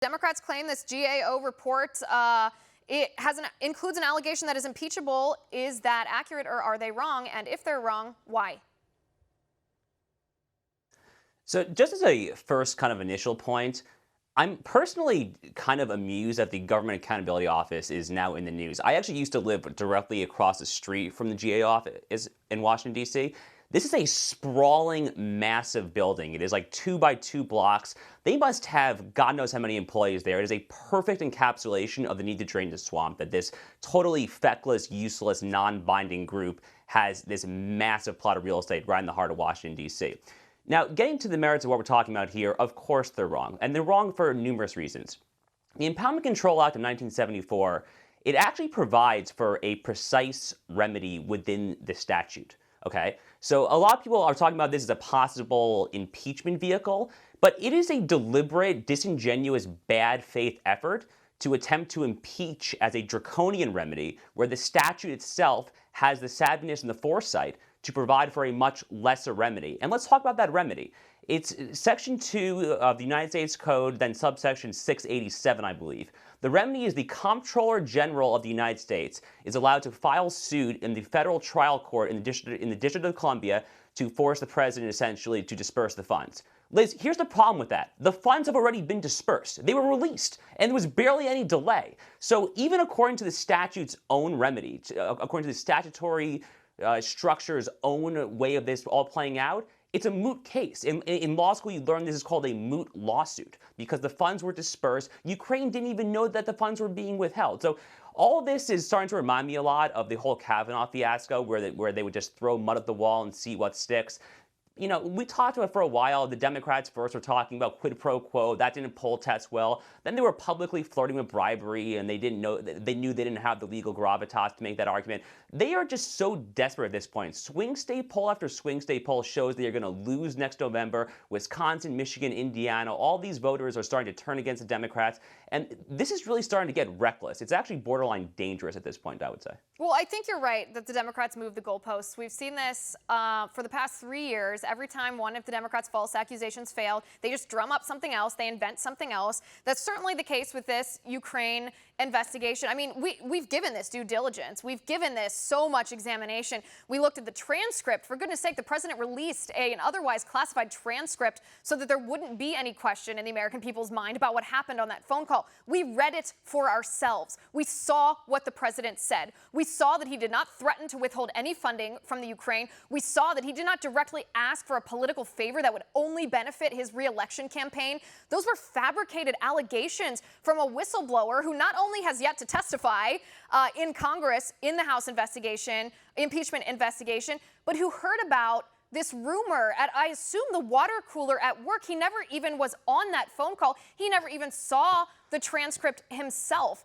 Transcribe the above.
Democrats claim this GAO report includes an allegation that is impeachable. Is that accurate, or are they wrong? And if they're wrong, why? So just as a first kind of initial point, I'm personally kind of amused that the Government Accountability Office is now in the news. I actually used to live directly across the street from the GAO office in Washington, D.C. This is a sprawling, massive building. It is like 2 by 2 blocks. They must have God knows how many employees there. It is a perfect encapsulation of the need to drain the swamp, that this totally feckless, useless, non-binding group has this massive plot of real estate right in the heart of Washington, D.C. Now, getting to the merits of what we're talking about here, of course they're wrong, and they're wrong for numerous reasons. The Impoundment Control Act of 1974, it actually provides for a precise remedy within the statute, okay? So a lot of people are talking about this as a possible impeachment vehicle, but it is a deliberate, disingenuous, bad faith effort to attempt to impeach as a draconian remedy where the statute itself has the savviness and the foresight to provide for a much lesser remedy. And let's talk about that remedy. It's Section 2 of the United States Code, then subsection 687, I believe. The remedy is the Comptroller General of the United States is allowed to file suit in the federal trial court in the District of Columbia to force the president essentially to disperse the funds. Liz, here's the problem with that. The funds have already been dispersed. They were released, and there was barely any delay. So even according to the statute's own remedy, according to the statutory structure's own way of this all playing out, it's a moot case. In law school, you learn this is called a moot lawsuit because the funds were dispersed. Ukraine didn't even know that the funds were being withheld. So all this is starting to remind me a lot of the whole Kavanaugh fiasco where they would just throw mud at the wall and see what sticks. You know, we talked about it for a while. The Democrats first were talking about quid pro quo. That didn't poll test well. Then they were publicly flirting with bribery, and they knew they didn't have the legal gravitas to make that argument. They are just so desperate at this point. Swing state poll after swing state poll shows they are going to lose next November. Wisconsin, Michigan, Indiana, all these voters are starting to turn against the Democrats. And this is really starting to get reckless. It's actually borderline dangerous at this point, I would say. Well, I think you're right that the Democrats moved the goalposts. We've seen this for the past 3 years. Every time one of the Democrats' false accusations failed, they just drum up something else. They invent something else. That's certainly the case with this Ukraine investigation. I mean, we've given this due diligence. We've given this so much examination. We looked at the transcript. For goodness sake, the president released an otherwise classified transcript so that there wouldn't be any question in the American people's mind about what happened on that phone call. We read it for ourselves. We saw what the president said. We saw that he did not threaten to withhold any funding from the Ukraine. We saw that he did not directly ask for a political favor that would only benefit his re-election campaign. Those were fabricated allegations from a whistleblower who not only has yet to testify in Congress in the House impeachment investigation, but who heard about this rumor at, I assume, the water cooler at work. He never even was on that phone call. He never even saw the transcript himself.